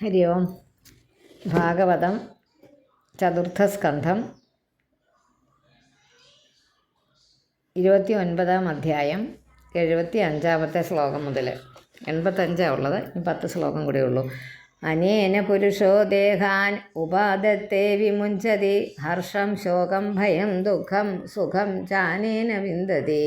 ഹരി ഓം. ഭാഗവതം ചതുർത്ഥസ്കന്ധം 29-ാം അധ്യായം 75-ാമത്തെ ശ്ലോകം മുതൽ 85 ഉള്ളത്. 10 ശ്ലോകം കൂടെ ഉള്ളൂ. അനേന പുരുഷോ ദേഹാൻ ഉപാദത്തെ വിമുഞ്ചതി ഹർഷം ശോകം ഭയം ദുഃഖം സുഖം ചാനേന വിന്ദതി.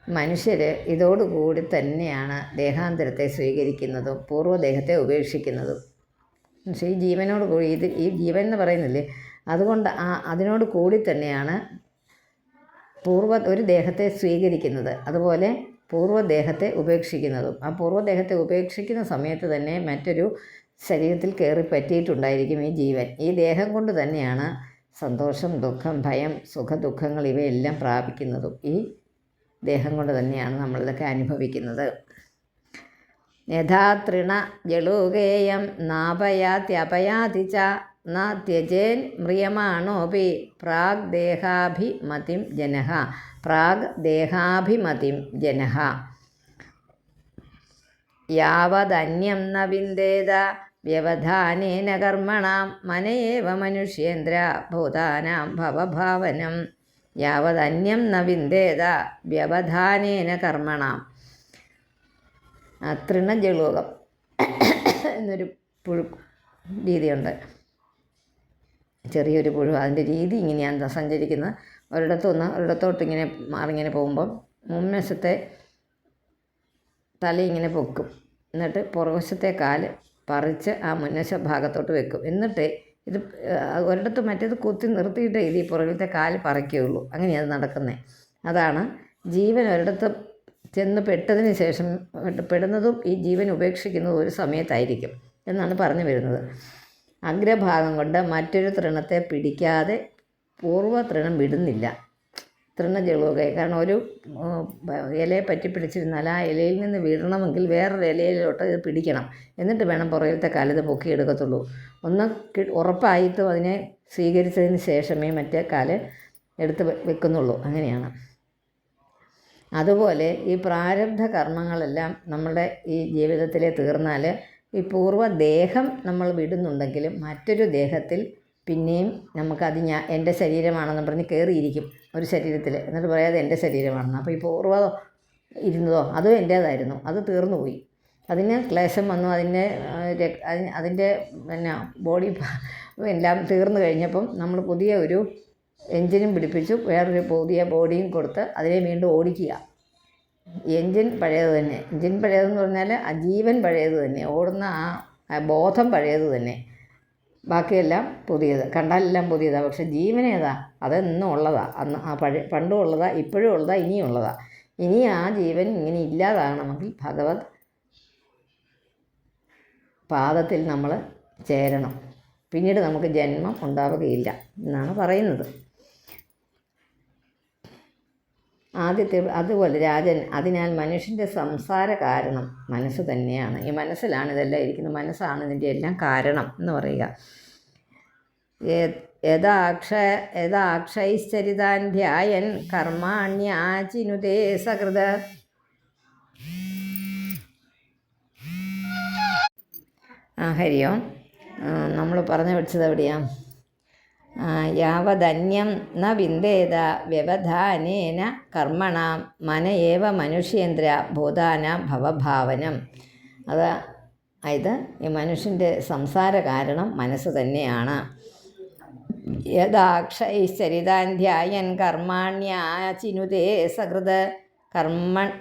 മനുഷ്യർ ഇതോടുകൂടി തന്നെയാണ് ദേഹാന്തരത്തെ സ്വീകരിക്കുന്നതും പൂർവ്വദേഹത്തെ ഉപേക്ഷിക്കുന്നതും. പക്ഷേ ഈ ജീവനോട് കൂടി ഈ ജീവൻ എന്ന് പറയുന്നില്ലേ, അതുകൊണ്ട് അതിനോട് കൂടി തന്നെയാണ് ഒരു ദേഹത്തെ സ്വീകരിക്കുന്നത്, അതുപോലെ പൂർവ്വദേഹത്തെ ഉപേക്ഷിക്കുന്നതും. ആ പൂർവ്വദേഹത്തെ ഉപേക്ഷിക്കുന്ന സമയത്ത് തന്നെ മറ്റൊരു ശരീരത്തിൽ കയറി പറ്റിയിട്ടുണ്ടായിരിക്കും ഈ ജീവൻ. ഈ ദേഹം കൊണ്ട് തന്നെയാണ് സന്തോഷം, ദുഃഖം, ഭയം, സുഖദുഃഖങ്ങൾ ഇവയെല്ലാം പ്രാപിക്കുന്നതും ഈ ദേഹം കൊണ്ട് തന്നെയാണ് നമ്മളിതൊക്കെ അനുഭവിക്കുന്നത്. യഥാ തൃണ ജളുകേയം നാപയാത്യപയാതി ച ന ത്യജേൻ മ്രിയമാണോപി പ്രാഗ് ദേഹാഭിമതിം ജനഃ. പ്രാഗ് ദേഹാഭിമതിം ജനഃ യാവദന്യം ന വിന്ദേത വ്യവധാനേന കർമ്മണാം മനയേവ മനുഷ്യേന്ദ്ര ഭൂതാനാം ഭവഭാവനം. യാവദന്യം ന വിന്ദേത വ്യവധാനേന കർമ്മണാം. തൃണജളൂകം എന്നൊരു പുഴു രീതിയുണ്ട്, ചെറിയൊരു പുഴു. അതിൻ്റെ രീതി ഇങ്ങനെയാണ് സഞ്ചരിക്കുന്നത്. ഒരിടത്തോട്ട് ഇങ്ങനെ മാറിങ്ങനെ പോകുമ്പം മുൻവശത്തെ തല ഇങ്ങനെ പൊക്കും, എന്നിട്ട് പുറവശത്തെ കാല് പറിച്ച് ആ മുൻവശ ഭാഗത്തോട്ട് വെക്കും. എന്നിട്ട് ഇത് ഒരിടത്ത് മറ്റേത് കുത്തി നിർത്തിയിട്ട് ഇത് ഈ പുറകിലത്തെ കാല് പറിക്കുകയുള്ളൂ. അങ്ങനെയാണ് നടക്കുന്നത്. അതാണ് ജീവൻ ഒരിടത്ത് ചെന്ന് പെട്ടതിന് ശേഷം പെടുന്നതും ഈ ജീവൻ ഉപേക്ഷിക്കുന്നതും ഒരു സമയത്തായിരിക്കും എന്നാണ് പറഞ്ഞു വരുന്നത്. അഗ്രഭാഗം കൊണ്ട് മറ്റൊരു തൃണത്തെ പിടിക്കാതെ പൂർവ്വ തൃണം വിടുന്നില്ല. തൃണജളുക, കാരണം ഒരു ഇലയെ പറ്റി പിടിച്ചിരുന്നാൽ ആ ഇലയിൽ നിന്ന് വീഴണമെങ്കിൽ വേറൊരു ഇലയിലോട്ട് ഇത് പിടിക്കണം. എന്നിട്ട് വേണം പുറകിലത്തെ കാലത് പൊക്കിയെടുക്കത്തുള്ളൂ. ഒന്ന് ഉറപ്പായിട്ടും അതിനെ സ്വീകരിച്ചതിന് ശേഷമേ മറ്റേ കാല് എടുത്ത് വെക്കുന്നുള്ളൂ. അങ്ങനെയാണ്. അതുപോലെ ഈ പ്രാരബ്ധ കർമ്മങ്ങളെല്ലാം നമ്മളുടെ ഈ ജീവിതത്തിൽ തീർന്നാൽ ഈ പൂർവ്വദേഹം നമ്മൾ വിടുന്നുണ്ടെങ്കിലും മറ്റൊരു ദേഹത്തിൽ പിന്നെയും നമുക്കത് എൻ്റെ ശരീരമാണെന്ന് പറഞ്ഞ് കയറിയിരിക്കും ഒരു ശരീരത്തിൽ. എന്നിട്ട് പറയാതെ എൻ്റെ ശരീരമാണെന്ന്. അപ്പോൾ ഈ പൂർവ്വം ഇരുന്നതോ അതും എൻ്റേതായിരുന്നു, അത് തീർന്നു പോയി. അതിന് ക്ലേശം വന്നു, അതിൻ്റെ പിന്നെ ബോഡി എല്ലാം തീർന്നു കഴിഞ്ഞപ്പം നമ്മൾ പുതിയ ഒരു എൻജിനും പിടിപ്പിച്ചു, വേറൊരു പുതിയ ബോഡിയും കൊടുത്ത് അതിനെ വീണ്ടും ഓടിക്കുക. എൻജിൻ പഴയത് തന്നെ. എൻജിൻ പഴയതെന്ന് പറഞ്ഞാൽ ആ ജീവൻ പഴയത് തന്നെ, ഓടുന്ന ആ ബോധം പഴയത് തന്നെ, ബാക്കിയെല്ലാം പുതിയത്. കണ്ടാലെല്ലാം പുതിയതാണ്, പക്ഷെ ജീവനേതാ? അതെന്നും ഉള്ളതാണ്. അന്ന് ആ പണ്ടും ഉള്ളതാണ്, ഇപ്പോഴും ഉള്ളതാണ്, ഇനിയും ഉള്ളതാണ്. ഇനി ആ ജീവൻ ഇങ്ങനെ ഇല്ലാതാകണമെങ്കിൽ ഭഗവത് പാദത്തിൽ നമ്മൾ ചേരണം. പിന്നീട് നമുക്ക് ജന്മം ഉണ്ടാവുകയില്ല എന്നാണ് പറയുന്നത്. അതുപോലെ രാജൻ, അതിനാൽ മനുഷ്യൻ്റെ സംസാര കാരണം മനസ്സ് തന്നെയാണ്. ഈ മനസ്സിലാണ് ഇതെല്ലാം ഇരിക്കുന്നത്. മനസ്സാണ് ഇതിൻ്റെ എല്ലാം കാരണം എന്ന് പറയുക. യഥാക്ഷൈശ്ചരിതാൻ ധ്യായൻ കർമാണ്യാചിനുതേ സകൃത. ഹരി ഓം. നമ്മൾ പറഞ്ഞു പഠിച്ചത് എവിടെയാണ്? യാവദന്യം ന വിന്ദേത വ്യവധാനേന കർമ്മണാം മനയേവ മനുഷ്യേന്ദ്ര ഭൂതാനാം ഭവഭാവനം. അതായത് ഈ മനുഷ്യൻ്റെ സംസാര കാരണം മനസ്സ് തന്നെയാണ്. യഥാക്ഷൈശ്ചരിതാൻ ധ്യായൻ കർമാണ്യാചിനുതേ സകൃത.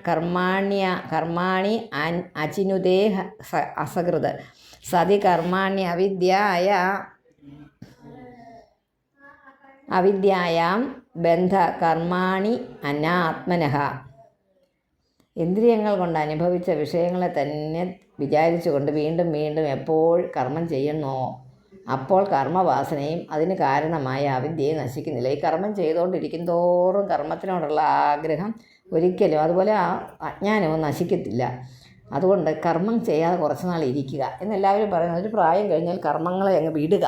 കർമാണി അചിനുതേ അസകൃത് സതി അവിദ്യായാം ബന്ധ കർമാണി അനാത്മനഃ. ഇന്ദ്രിയങ്ങൾ കൊണ്ട് അനുഭവിച്ച വിഷയങ്ങളെ തന്നെ വിചാരിച്ചുകൊണ്ട് വീണ്ടും വീണ്ടും എപ്പോൾ കർമ്മം ചെയ്യുന്നോ അപ്പോൾ കർമ്മവാസനയും അതിന് കാരണമായ അവിദ്യയെ നശിക്കുന്നില്ല. ഈ കർമ്മം ചെയ്തുകൊണ്ടിരിക്കും തോറും കർമ്മത്തിനോടുള്ള ആഗ്രഹം ഒരിക്കലും, അതുപോലെ ആ അജ്ഞാനവും നശിക്കത്തില്ല. അതുകൊണ്ട് കർമ്മം ചെയ്യാതെ കുറച്ച് നാൾ ഇരിക്കുക എന്നെല്ലാവരും പറയുന്നത്. ഒരു പ്രായം കഴിഞ്ഞാൽ കർമ്മങ്ങളെ അങ്ങ് വിടുക,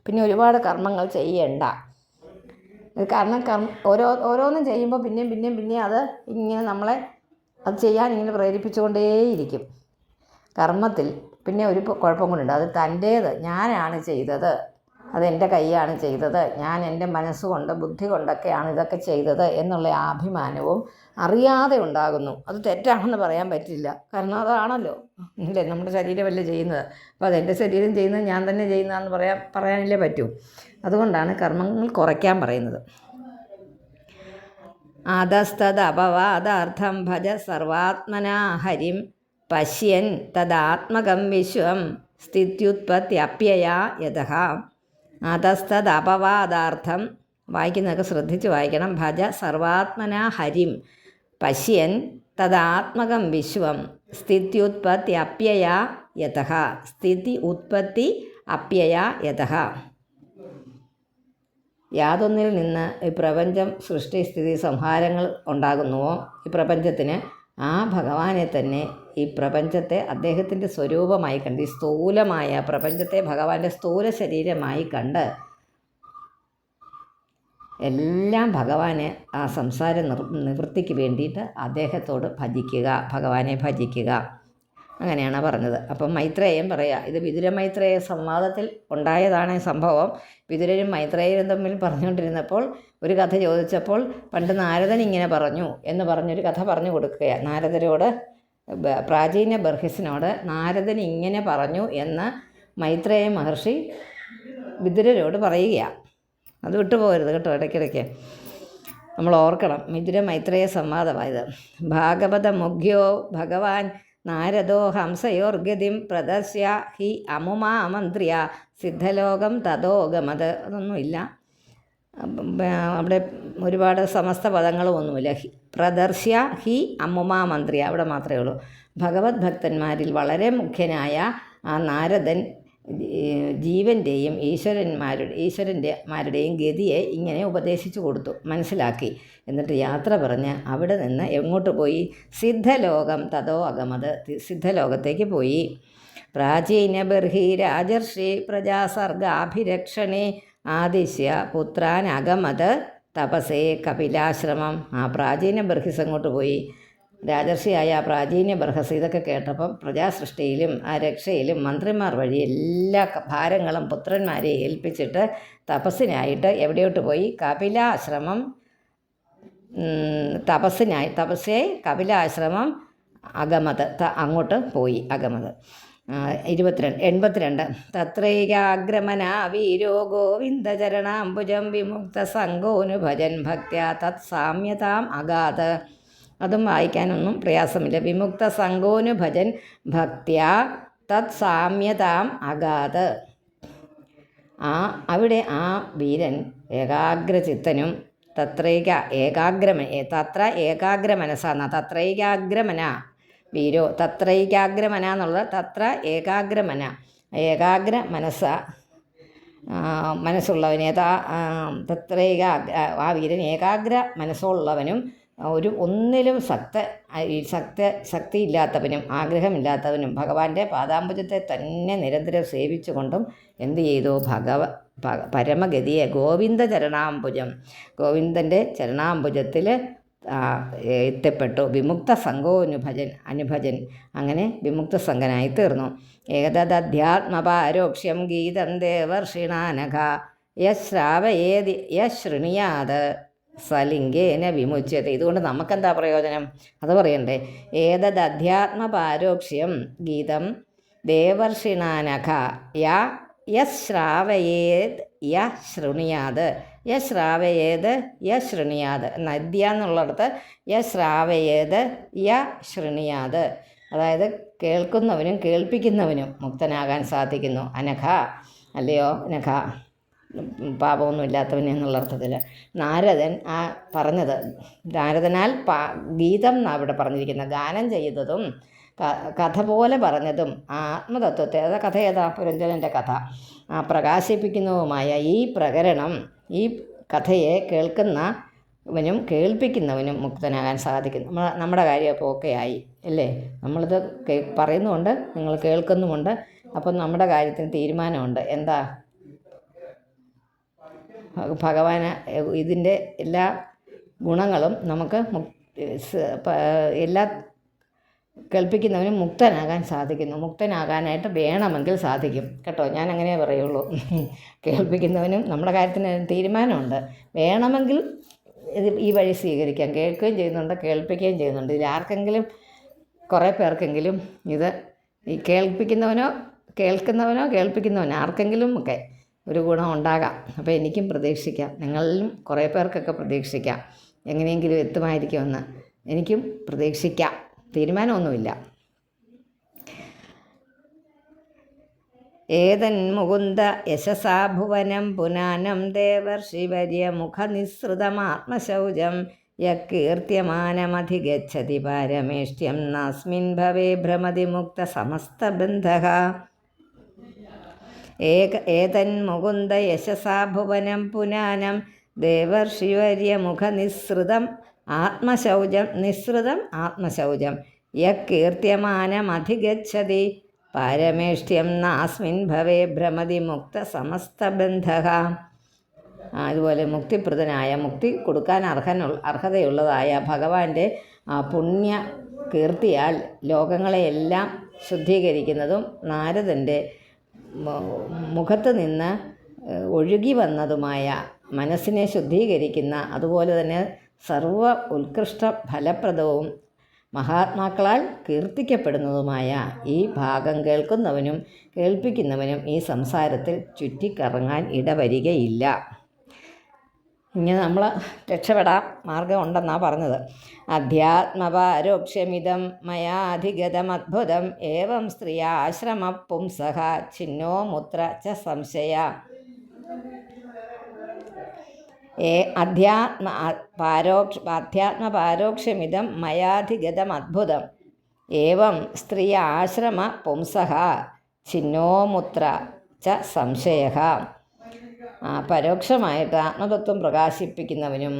പിന്നെ ഒരുപാട് കർമ്മങ്ങൾ ചെയ്യണ്ട. കാരണം ഓരോന്നും ചെയ്യുമ്പോൾ പിന്നെയും അത് ഇങ്ങനെ നമ്മളെ അത് ചെയ്യാൻ ഇങ്ങനെ പ്രേരിപ്പിച്ചുകൊണ്ടേയിരിക്കും. കർമ്മത്തിൽ പിന്നെ ഒരു കുഴപ്പം കൊണ്ടുണ്ട്. അത് തൻ്റേത്, ഞാനാണ് ചെയ്തത്, അതെൻ്റെ കൈയാണ് ചെയ്തത്, ഞാൻ എൻ്റെ മനസ്സുകൊണ്ട് ബുദ്ധി കൊണ്ടൊക്കെയാണ് ഇതൊക്കെ ചെയ്തത് എന്നുള്ള അഭിമാനവും അറിയാതെ ഉണ്ടാകുന്നു. അത് തെറ്റാണെന്ന് പറയാൻ പറ്റില്ല, കാരണം അതാണല്ലോ ഇല്ലേ നമ്മുടെ ശരീരമല്ലേ ചെയ്യുന്നത്. അപ്പോൾ അതെൻ്റെ ശരീരം ചെയ്യുന്നത് ഞാൻ തന്നെ ചെയ്യുന്നതെന്ന് പറയാനല്ലേ പറ്റൂ. അതുകൊണ്ടാണ് കർമ്മങ്ങൾ കുറയ്ക്കാൻ പറയുന്നത്. അധസ്തദപവാദാർത്ഥം ഭജ സർവാത്മനാ ഹരിം പശ്യൻ തദാത്മകം വിശ്വം സ്ഥിത്യുത്പത്യപ്യയാ യതഃ. അധസ്തദപവാദാർത്ഥം, വായിക്കുന്നതൊക്കെ ശ്രദ്ധിച്ച് വായിക്കണം. ഭജ സർവാത്മനാ ഹരിം പശ്യൻ തദാത്മകം വിശ്വം സ്ഥിത്യുത്പത്യപ്യയാ യതഃ. സ്ഥിതി ഉത്പത്തി അപ്യയാ യതഃ. യാതൊന്നിൽ നിന്ന് ഈ പ്രപഞ്ചം സൃഷ്ടി സ്ഥിതി സംഹാരങ്ങൾ ഉണ്ടാകുന്നുവോ ഈ പ്രപഞ്ചത്തിന്, ആ ഭഗവാനെ തന്നെ ഈ പ്രപഞ്ചത്തെ അദ്ദേഹത്തിൻ്റെ സ്വരൂപമായി കണ്ട്, ഈ സ്ഥൂലമായ പ്രപഞ്ചത്തെ ഭഗവാന്റെ സ്ഥൂല ശരീരമായി കണ്ട് എല്ലാം ഭഗവാനെ ആ സംസാര നിവൃത്തിക്ക് വേണ്ടിയിട്ട് അദ്ദേഹത്തോട് ഭജിക്കുക, ഭഗവാനെ ഭജിക്കുക. അങ്ങനെയാണ് പറഞ്ഞത്. അപ്പം മൈത്രേയൻ പറയുക, ഇത് വിതുര മൈത്രേയ സംവാദത്തിൽ ഉണ്ടായതാണ് സംഭവം. വിതുരരും മൈത്രേയരും തമ്മിൽ പറഞ്ഞുകൊണ്ടിരുന്നപ്പോൾ ഒരു കഥ ചോദിച്ചപ്പോൾ പണ്ട് നാരദൻ ഇങ്ങനെ പറഞ്ഞു എന്ന് പറഞ്ഞൊരു കഥ പറഞ്ഞു കൊടുക്കുകയാണ്. നാരദരോട്, പ്രാചീന ബർഹിസിനോട് നാരദൻ ഇങ്ങനെ പറഞ്ഞു എന്ന് മൈത്രേയ മഹർഷി വിതുരരോട് പറയുകയാണ്. അത് വിട്ടുപോകരുത് കേട്ടോ, ഇടയ്ക്കിടയ്ക്ക് നമ്മൾ ഓർക്കണം. വിതുര മൈത്രേയ സംവാദമായത്. ഭാഗവത മുഖ്യോ ഭഗവാൻ നാരദോ ഹംസയോർഗതിം പ്രദർശ്യ ഹി അമുമാമന്ത്രിയ സിദ്ധലോകം തതോഗമത്. അതൊന്നുമില്ല, അവിടെ ഒരുപാട് സമസ്ത പദങ്ങളുമൊന്നുമില്ല. പ്രദർശ്യ ഹി അമുമാമന്ത്രിയ അവിടെ മാത്രമേ ഉള്ളൂ. ഭഗവത് ഭക്തന്മാരിൽ വളരെ മുഖ്യനായ ആ നാരദൻ ജീവൻ്റെയും ഈശ്വരന്മാരുടെയും ഗതിയെ ഇങ്ങനെ ഉപദേശിച്ചു കൊടുത്തു, മനസ്സിലാക്കി. എന്നിട്ട് യാത്ര പറഞ്ഞ് അവിടെ നിന്ന് എങ്ങോട്ട് പോയി? സിദ്ധലോകം തതോ അഗമത്, സിദ്ധലോകത്തേക്ക് പോയി. പ്രാചീന ബർഹി രാജർഷി പ്രജാസർഗാഭിരക്ഷണേ ആദിശ്യ പുത്രാൻ അഗമത് തപസേ കപിലാശ്രമം. ആ പ്രാചീന ബർഹിസ് അങ്ങോട്ട് പോയി. രാജർഷിയായ പ്രാചീന ബർഹസ് ഇതൊക്കെ കേട്ടപ്പം പ്രജാസൃഷ്ടിയിലും ആ രക്ഷയിലും മന്ത്രിമാർ വഴി എല്ലാ ഭാരങ്ങളും പുത്രന്മാരെ ഏൽപ്പിച്ചിട്ട് തപസ്സിനായിട്ട് എവിടെയോട്ട് പോയി? കപിലാശ്രമം. തപസ്സേ കപിലാശ്രമം അഗമത്, അങ്ങോട്ട് പോയി. അഗമത്. 82 തത്രൈകാഗ്രമനാ വീരോ ഗോവിന്ദചരണാംബുജം വിമുക്ത സംഗോനുഭജൻ ഭക്ത്യാ തത് സാമ്യതാം അഗാത്. അതും വായിക്കാനൊന്നും പ്രയാസമില്ല. വിമുക്ത സംഗോനുഭജൻ ഭക്ത്യാ തത് സാമ്യതാം അഗാത്. അവിടെ ആ വീരൻ ഏകാഗ്രചിത്തനും തത്ര ഏകാഗ്രമനസാന്ന തത്രൈകാഗ്രമന വീരോ, തത്രൈകാഗ്രമന എന്നുള്ളത് തത്ര ഏകാഗ്രമന, ഏകാഗ്ര മനസ്സുള്ളവൻ. ആ വീരൻ ഏകാഗ്ര മനസ്സുള്ളവനും ഒന്നിലും ശക്തിയില്ലാത്തവനും ആഗ്രഹമില്ലാത്തവനും ഭഗവാന്റെ പാദാംബുജത്തെ തന്നെ നിരന്തരം സേവിച്ചുകൊണ്ടും എന്ത് ചെയ്തു? പരമഗതിയെ ഗോവിന്ദചരണാംബുജം, ഗോവിന്ദൻ്റെ ചരണാംബുജത്തിൽ എത്തിപ്പെട്ടു. വിമുക്ത അനുഭജൻ അങ്ങനെ വിമുക്ത സംഘനായി തീർന്നു. ഏതദധ്യാത്മപാരോക്ഷ്യം ഗീതം ദേവർഷിണാനഘ യശ്രാവയേത് സലിംഗേന വിമുച്യത. ഇതുകൊണ്ട് നമുക്കെന്താ പ്രയോജനം? അത് പറയണ്ടേ. ഏതദധ്യാത്മപാരോക്ഷ്യം ഗീതം ദേവർഷിണാനഘ യശ്രാവയേത് യശൃണിയാത്. യശൃണിയാത് നദ്യ എന്നുള്ളിടത്ത് യശ്രാവയേത് യശൃണിയാത്, അതായത് കേൾക്കുന്നവനും കേൾപ്പിക്കുന്നവനും മുക്തനാകാൻ സാധിക്കുന്നു. അനഘ അല്ലയോ, അനഘ പാപമൊന്നും ഇല്ലാത്തവൻ എന്നുള്ള അർത്ഥത്തിൽ നാരദൻ പറഞ്ഞത്. നാരദനാൽ ഗീതം അവിടെ പറഞ്ഞിരിക്കുന്നത് ഗാനം ചെയ്തതും കഥ പോലെ പറഞ്ഞതും ആത്മതത്വത്തെ, കഥ ഏതാ? പുരഞ്ജനൻ്റെ കഥ. പ്രകാശിപ്പിക്കുന്നതുമായ ഈ പ്രകരണം, ഈ കഥയെ കേൾക്കുന്നവനും കേൾപ്പിക്കുന്നവനും മുക്തനാകാൻ സാധിക്കുന്നു. നമ്മുടെ കാര്യം അപ്പോൾ ഓക്കെ ആയി അല്ലേ? നമ്മളിത് പറയുന്നുമുണ്ട്, നിങ്ങൾ കേൾക്കുന്നുമുണ്ട്. അപ്പം നമ്മുടെ കാര്യത്തിന് തീരുമാനമുണ്ട്. എന്താ? ഭഗവാന് ഇതിൻ്റെ എല്ലാ ഗുണങ്ങളും നമുക്ക് എല്ലാ കേൾപ്പിക്കുന്നവന് മുക്തനാകാൻ സാധിക്കുന്നു. മുക്തനാകാനായിട്ട് വേണമെങ്കിൽ സാധിക്കും കേട്ടോ, ഞാൻ അങ്ങനെ പറയുള്ളൂ. കേൾപ്പിക്കുന്നവനും നമ്മുടെ കാര്യത്തിന് തീരുമാനമുണ്ട്. വേണമെങ്കിൽ ഈ വഴി സ്വീകരിക്കാം. കേൾക്കുകയും ചെയ്യുന്നുണ്ട്, കേൾപ്പിക്കുകയും ചെയ്യുന്നുണ്ട്. ഇതിൽ ആർക്കെങ്കിലും, കുറേ പേർക്കെങ്കിലും ഇത് ഈ കേൾപ്പിക്കുന്നവനോ കേൾപ്പിക്കുന്നവനോ ആർക്കെങ്കിലും ഒക്കെ ഒരു ഗുണം ഉണ്ടാകാം. അപ്പോൾ എനിക്കും പ്രതീക്ഷിക്കാം, നിങ്ങളിലും കുറേ പേർക്കൊക്കെ പ്രതീക്ഷിക്കാം എങ്ങനെയെങ്കിലും എത്തുമായിരിക്കുമെന്ന് എനിക്കും പ്രതീക്ഷിക്കാം. തീരുമാനമൊന്നുമില്ല. ഏതൻ മുകുന്ദ യശസാ ഭുവനം പുനാനം ദേവർഷിവര്യ മുഖനിസ്സൃതമാത്മശൗചം യകീർത്യമാനമധിഗച്ഛതി പാരമേഷ്ട്യം നാസ്മിൻ ഭവേ ഭ്രമതി മുക്ത സമസ്തബന്ധഃ. ഏതൻ മുകുന്ദ യശസാ ഭുവനം പുനാനം ദേവർഷിവര്യ മുഖനിസ്സൃതം ആത്മശൗചം യകീർത്യമാനമധിഗച്ഛതി പാരമേഷ്ട്യം നാസ്മിൻ ഭവേ ഭ്രമതി മുക്ത സമസ്തബന്ധഃ. അതുപോലെ മുക്തിപ്രദനായ, മുക്തി കൊടുക്കാൻ അർഹതയുള്ളതായ ഭഗവാന്റെ പുണ്യ കീർത്തിയാൽ ലോകങ്ങളെയെല്ലാം ശുദ്ധീകരിക്കുന്നതും നാരദൻ്റെ മുഖത്ത് നിന്ന് ഒഴുകി വന്നതുമായ മനസ്സിനെ ശുദ്ധീകരിക്കുന്ന, അതുപോലെ തന്നെ സർവ ഉത്കൃഷ്ട ഫലപ്രദവും മഹാത്മാക്കളാൽ കീർത്തിക്കപ്പെടുന്നതുമായ ഈ ഭാഗം കേൾക്കുന്നവനും കേൾപ്പിക്കുന്നവനും ഈ സംസാരത്തിൽ ചുറ്റിക്കറങ്ങാൻ ഇടവരികയില്ല. ഇങ്ങനെ നമ്മൾ രക്ഷപ്പെടാൻ മാർഗമുണ്ടെന്നാണ് പറഞ്ഞത്. അധ്യാത്മപാരോക്ഷ്യമിതം മയാധിഗതമദ്ഭുതം ഏവം സ്ത്രീയ ആശ്രമ പുംസഃ ഛിന്നോ മുത്ര ച സംശയ. അധ്യാത്മപാരോക്ഷ്യമിതം മയാധിഗതമദ്ഭുതം ഏവം സ്ത്രീയ ആശ്രമ പുംസഃ ഛിന്നോ മുത്ര ച സംശയ. പരോക്ഷമായിട്ട് ആത്മതത്വം പ്രകാശിപ്പിക്കുന്നവനും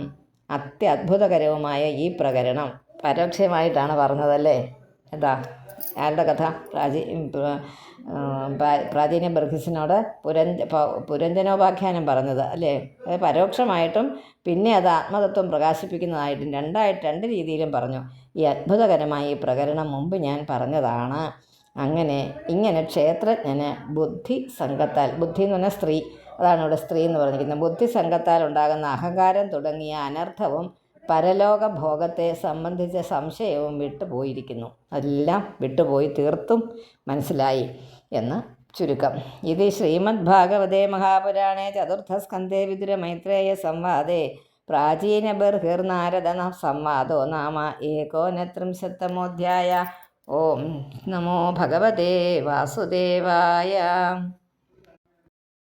അത്യത്ഭുതകരവുമായ ഈ പ്രകരണം പരോക്ഷമായിട്ടാണ് പറഞ്ഞതല്ലേ. എന്താ ആരുടെ കഥ? പ്രാചീന ബർഹിസിനോട് പുരഞ്ജനോപാഖ്യാനം പറഞ്ഞത് അല്ലേ. അത് പരോക്ഷമായിട്ടും പിന്നെ അത് ആത്മതത്വം പ്രകാശിപ്പിക്കുന്നതായിട്ടും രണ്ട് രീതിയിലും പറഞ്ഞു. ഈ അത്ഭുതകരമായ ഈ പ്രകരണം മുമ്പ് ഞാൻ പറഞ്ഞതാണ്. ഇങ്ങനെ ക്ഷേത്രജ്ഞന് ബുദ്ധി സംഘത്താൽ, ബുദ്ധി എന്ന് പറഞ്ഞാൽ സ്ത്രീ, അതാണ് ഇവിടെ സ്ത്രീ എന്ന് പറഞ്ഞിരിക്കുന്നത്, ബുദ്ധി സംഘത്താൽ ഉണ്ടാകുന്ന അഹങ്കാരം തുടങ്ങിയ അനർത്ഥവും പരലോക ഭോഗത്തെ സംബന്ധിച്ച സംശയവും വിട്ടുപോയിരിക്കുന്നു. അതെല്ലാം വിട്ടുപോയി, തീർത്തും മനസ്സിലായി എന്ന് ചുരുക്കം. ഇത് ശ്രീമദ് ഭാഗവതേ മഹാപുരാണേ ചതുർത്ഥസ്കന്ധേ വിദുര മൈത്രേയ സംവാദേ പ്രാചീന ബർഹിർനാരദ സംവാദോ നാമ 39-തമോധ്യായ. ഓം നമോ ഭഗവതേ വാസുദേവായ.